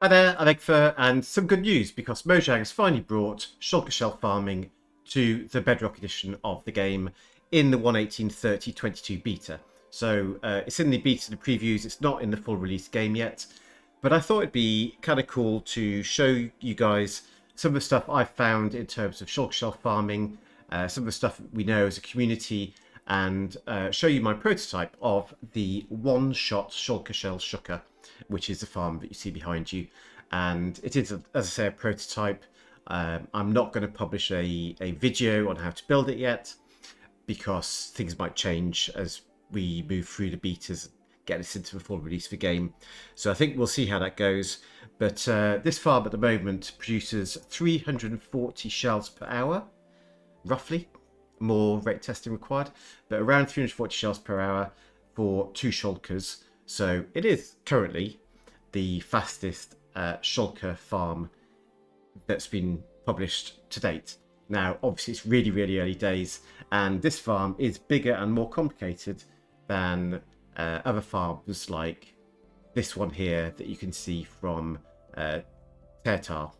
Hi there, I'm Eggfur, and some good news because Mojang has finally brought shulker shell farming to the Bedrock Edition of the game in the 1.18.30.22 beta. So it's in the beta, the previews, it's not in the full release game yet, but I thought it'd be kind of cool to show you guys some of the stuff I've found in terms of shulker shell farming, some of the stuff we know as a community, and show you my prototype of the one-shot Shulker Shucker, which is the farm that you see behind you. And it is, as I say, a prototype. I'm not going to publish a video on how to build it yet because things might change as we move through the betas, get this into the full release for game. So I think we'll see how that goes. But this farm at the moment produces 340 shells per hour, roughly. More rate testing required, but around 340 shells per hour for 2 shulkers. So it is currently the fastest shulker farm that's been published to date. Now, obviously, it's really, really early days, and this farm is bigger and more complicated than other farms like this one here that you can see from Tertar.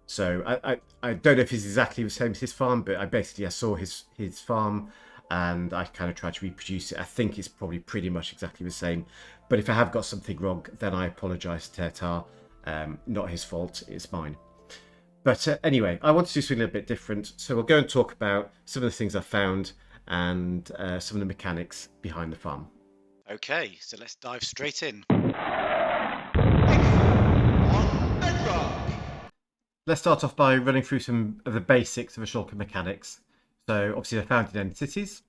So I don't know if it's exactly the same as his farm, but I saw his farm and I kind of tried to reproduce it. I think it's probably pretty much exactly the same. But if I have got something wrong, then I apologise to Tertar. Not his fault, it's mine. But anyway, I want to do something a little bit different. So we'll go and talk about some of the things I found and some of the mechanics behind the farm. Okay, so let's dive straight in. Let's start off by running through some of the basics of the shulker mechanics. So obviously they're found in end cities.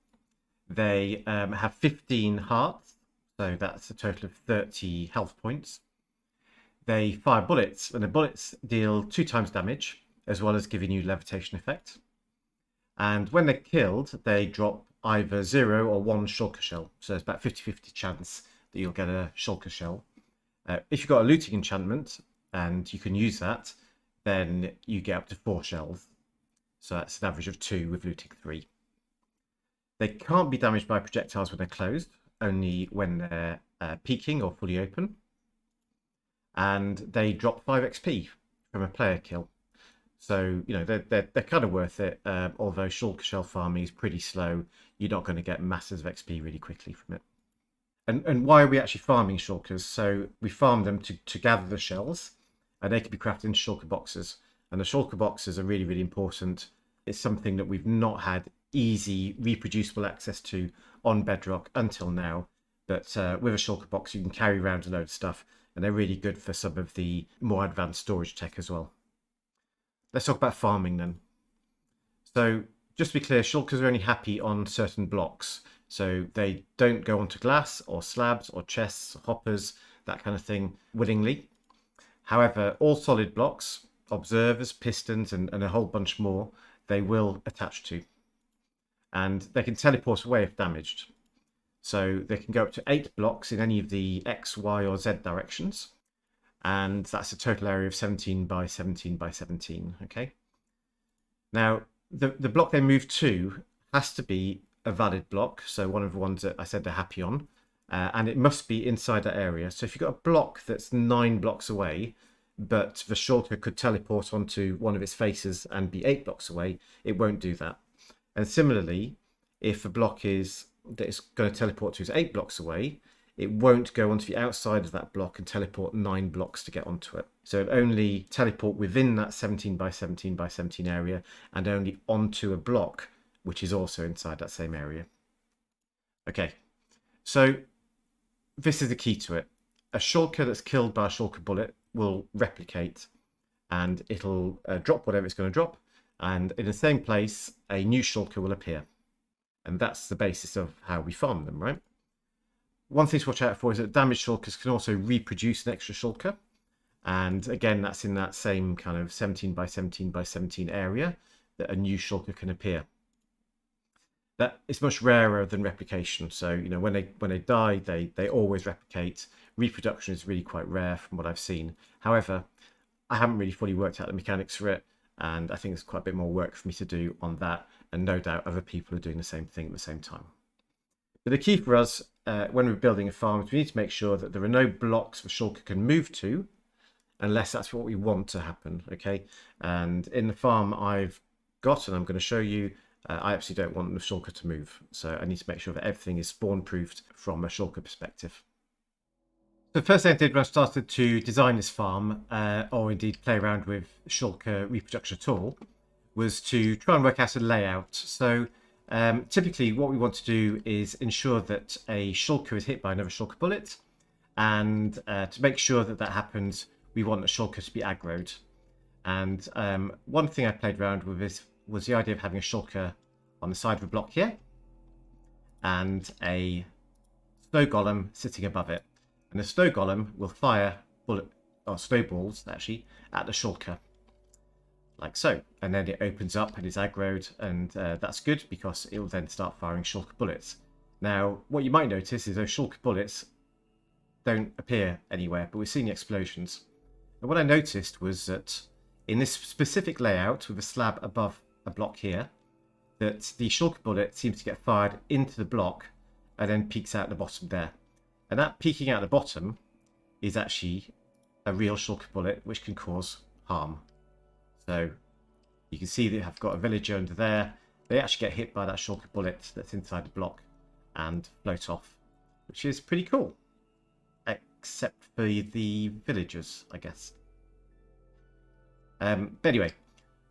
They have 15 hearts, so that's a total of 30 health points. They fire bullets, and the bullets deal 2 times damage, as well as giving you levitation effect. And when they're killed, they drop either 0 or 1 shulker shell. So it's about 50-50 chance that you'll get a shulker shell. If you've got a looting enchantment, and you can use that, then you get up to 4 shells. So that's an average of 2 with looting 3. They can't be damaged by projectiles when they're closed, only when they're peeking or fully open. And they drop 5 XP from a player kill. So, you know, they're kind of worth it. Although shulker shell farming is pretty slow, you're not going to get masses of XP really quickly from it. And why are we actually farming shulkers? So we farm them to gather the shells, and they can be crafted into shulker boxes. And the shulker boxes are really, really important. It's something that we've not had easy, reproducible access to on Bedrock until now. But with a shulker box, you can carry around a load of stuff, and they're really good for some of the more advanced storage tech as well. Let's talk about farming then. So just to be clear, shulkers are only happy on certain blocks. So they don't go onto glass or slabs or chests, or hoppers, that kind of thing willingly. However, all solid blocks, observers, pistons, and a whole bunch more, they will attach to. And they can teleport away if damaged. So they can go up to 8 blocks in any of the X, Y, or Z directions. And that's a total area of 17 by 17 by 17, okay? Now, the block they move to has to be a valid block, so one of the ones that I said they're happy on, and it must be inside that area. So if you've got a block that's 9 blocks away, but the shulker could teleport onto one of its faces and be 8 blocks away, it won't do that. And similarly, if a block is that it's going to teleport to is 8 blocks away, it won't go onto the outside of that block and teleport 9 blocks to get onto it. So it only teleport within that 17 by 17 by 17 area and only onto a block which is also inside that same area. Okay, so this is the key to it. A shulker that's killed by a shulker bullet will replicate and it'll drop whatever it's going to drop, and in the same place a new shulker will appear. And that's the basis of how we farm them, right? One thing to watch out for is that damaged shulkers can also reproduce an extra shulker. And again, that's in that same kind of 17 by 17 by 17 area that a new shulker can appear. That is much rarer than replication. So, you know, when they die, they always replicate. Reproduction is really quite rare from what I've seen. However, I haven't really fully worked out the mechanics for it, and I think there's quite a bit more work for me to do on that, and no doubt other people are doing the same thing at the same time. But the key for us when we're building a farm is we need to make sure that there are no blocks the shulker can move to, unless that's what we want to happen. Okay, and in the farm I've got, and I'm going to show you, I actually don't want the shulker to move, so I need to make sure that everything is spawn proofed from a shulker perspective. The first thing I did when I started to design this farm, or indeed play around with shulker reproduction at all, was to try and work out a layout. So typically what we want to do is ensure that a shulker is hit by another shulker bullet, and to make sure that that happens, we want the shulker to be aggroed. And one thing I played around with was the idea of having a shulker on the side of a block here, and a snow golem sitting above it. And the snow golem will fire snowballs actually at the shulker, like so. And then it opens up and is aggroed, and that's good because it will then start firing shulker bullets. Now, what you might notice is those shulker bullets don't appear anywhere, but we're seeing explosions. And what I noticed was that in this specific layout with a slab above a block here, that the shulker bullet seems to get fired into the block and then peeks out the bottom there. And that peeking out the bottom is actually a real shulker bullet, which can cause harm. So you can see that I've got a villager under there. They actually get hit by that shulker bullet that's inside the block and float off, which is pretty cool. Except for the villagers, I guess. But anyway,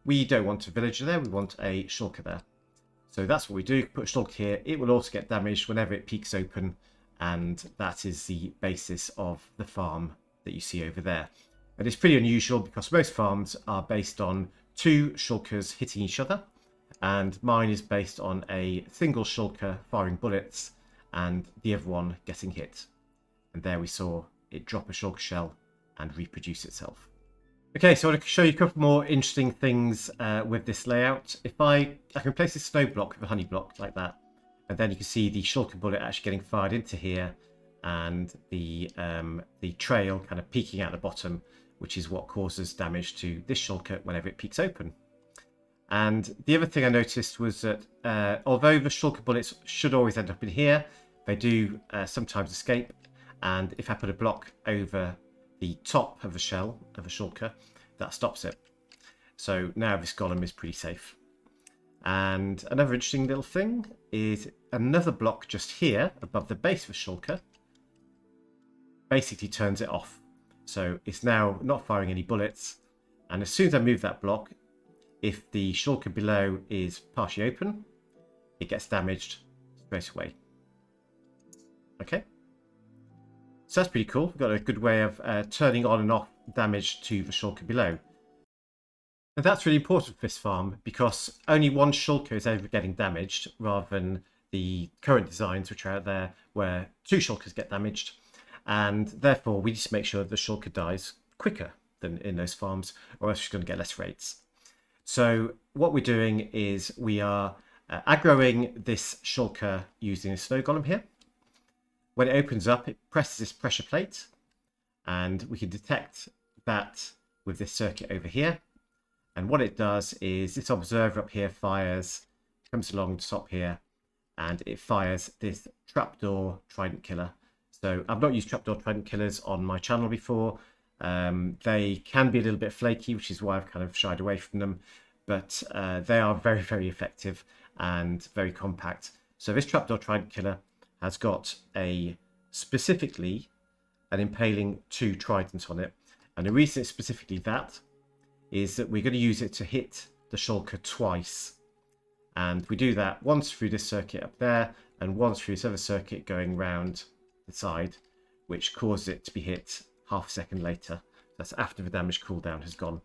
we don't want a villager there, we want a shulker there. So that's what we do, put a shulker here. It will also get damaged whenever it peeks open, and that is the basis of the farm that you see over there. And it's pretty unusual because most farms are based on two shulkers hitting each other, and mine is based on a single shulker firing bullets and the other one getting hit. And there we saw it drop a shulker shell and reproduce itself. Okay, so I want to show you a couple more interesting things with this layout. If I can place a snow block with a honey block like that, and then you can see the shulker bullet actually getting fired into here, and the trail kind of peeking out the bottom, which is what causes damage to this shulker whenever it peeks open. And the other thing I noticed was that although the shulker bullets should always end up in here, they do sometimes escape. And if I put a block over the top of the shell of a shulker, that stops it. So now this golem is pretty safe. And another interesting little thing is another block just here above the base of a shulker basically turns it off. So it's now not firing any bullets. And as soon as I move that block, if the shulker below is partially open, it gets damaged straight away. Okay. So that's pretty cool. We've got a good way of turning on and off damage to the shulker below. And that's really important for this farm because only one shulker is ever getting damaged, rather than the current designs which are out there where two shulkers get damaged. And therefore we need to make sure that the shulker dies quicker than in those farms, or else you're going to get less rates. So what we're doing is we are aggroing this shulker using a snow golem here. When it opens up, it presses this pressure plate, and we can detect that with this circuit over here. And what it does is this observer up here fires, comes along the top here, and it fires this trapdoor trident killer. So I've not used trapdoor trident killers on my channel before. They can be a little bit flaky, which is why I've kind of shied away from them. But they are very, very effective and very compact. So this trapdoor trident killer has got specifically an impaling 2 tridents on it. And the reason it's specifically that is that we're going to use it to hit the shulker twice. And we do that once through this circuit up there, and once through this other circuit going round the side, which causes it to be hit half a second later. That's after the damage cooldown has gone.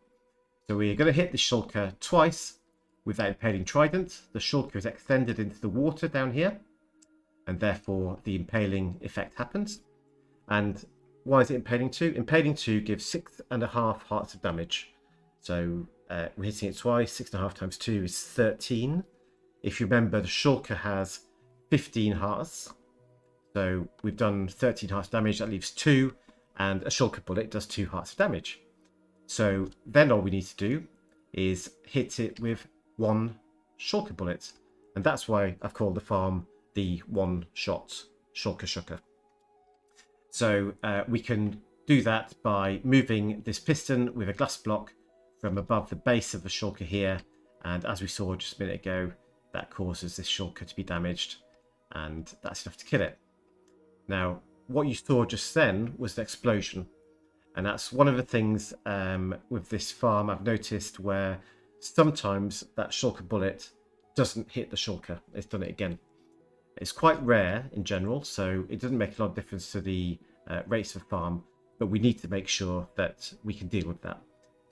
So we're going to hit the shulker twice with that impaling trident. The shulker is extended into the water down here, and therefore the impaling effect happens. And why is it impaling 2? Impaling 2 gives 6.5 hearts of damage. So we're hitting it twice. 6.5 times 2 is 13. If you remember, the shulker has 15 hearts. So we've done 13 hearts damage. That leaves 2. And a shulker bullet does 2 hearts of damage. So then all we need to do is hit it with 1 shulker bullet. And that's why I've called the farm the one-shot Shulker Shucker. So we can do that by moving this piston with a glass block from above the base of the shulker here, and as we saw just a minute ago, that causes this shulker to be damaged, and that's enough to kill it. Now, what you saw just then was the explosion, and that's one of the things with this farm I've noticed, where sometimes that shulker bullet doesn't hit the shulker. It's done it again. It's quite rare in general, so it doesn't make a lot of difference to the rates of the farm, but we need to make sure that we can deal with that.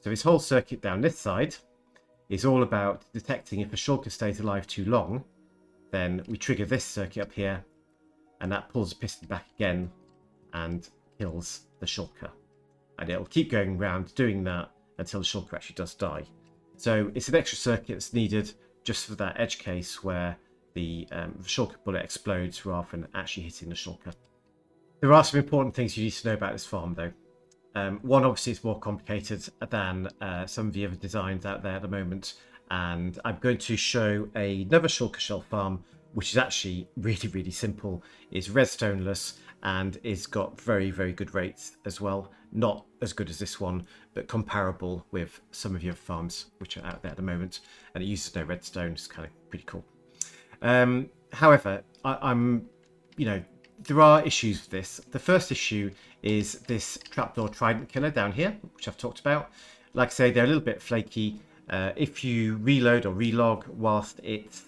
So this whole circuit down this side is all about detecting if a shulker stays alive too long. Then we trigger this circuit up here, and that pulls the piston back again and kills the shulker. And it'll keep going around doing that until the shulker actually does die. So it's an extra circuit that's needed just for that edge case where the shulker bullet explodes rather than actually hitting the shulker. There are some important things you need to know about this farm though. One, obviously it's more complicated than some of the other designs out there at the moment, and I'm going to show another shulker shell farm which is actually really simple. It's redstoneless and it's got very good rates as well. Not as good as this one, but comparable with some of the other farms which are out there at the moment, and it uses no redstone. It's kind of pretty cool. However, I'm there are issues with this. The first issue is this trapdoor trident killer down here, which I've talked about. Like I say, they're a little bit flaky. If you reload or relog whilst it's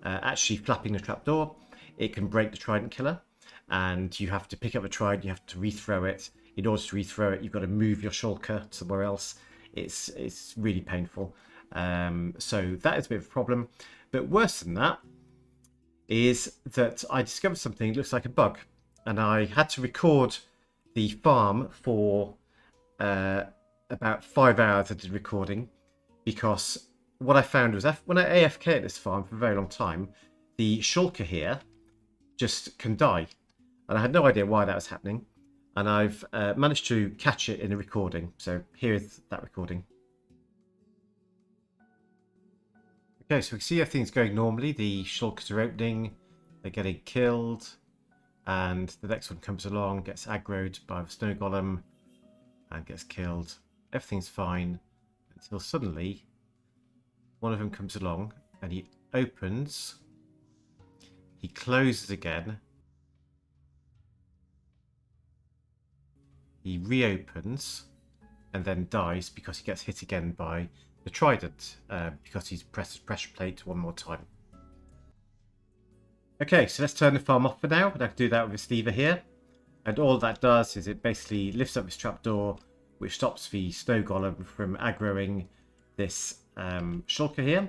actually flapping the trapdoor, it can break the trident killer, and you have to pick up the trident, you have to rethrow it. In order to rethrow it, you've got to move your shulker somewhere else. It's really painful. So that is a bit of a problem. But worse than that is that I discovered something that looks like a bug, and I had to record the farm for about 5 hours. I did recording because what I found was when I AFK at this farm for a very long time, the shulker here just can die, and I had no idea why that was happening, and I've managed to catch it in a recording. So here's that recording. Okay, so we can see everything's going normally. The shulkers are opening, they're getting killed, and the next one comes along, gets aggroed by the snow golem, and gets killed. Everything's fine until suddenly one of them comes along and he opens, he closes again, he reopens, and then dies because he gets hit again by the trident because he's pressed pressure plate one more time. Okay, so let's turn the farm off for now, and I can do that with this lever here. And all that does is it basically lifts up this trapdoor, which stops the snow golem from aggroing this shulker here,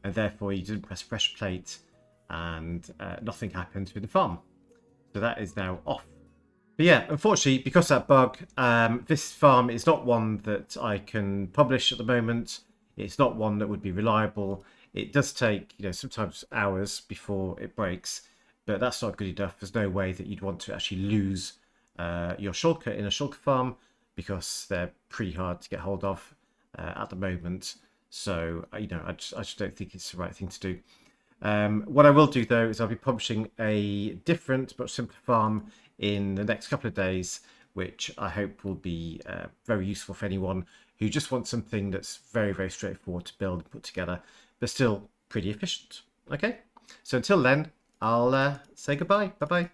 and therefore you didn't press pressure plate, and nothing happens with the farm. So that is now off. But yeah, unfortunately, because of that bug, this farm is not one that I can publish at the moment. It's not one that would be reliable. It does take, sometimes hours before it breaks, but that's not good enough. There's no way that you'd want to actually lose your shulker in a shulker farm, because they're pretty hard to get hold of at the moment. So, I just don't think it's the right thing to do. What I will do, though, is I'll be publishing a different, much simpler farm in the next couple of days, which I hope will be very useful for anyone who just wants something that's very straightforward to build and put together, but still pretty efficient. Okay, so until then, I'll say goodbye. Bye-bye.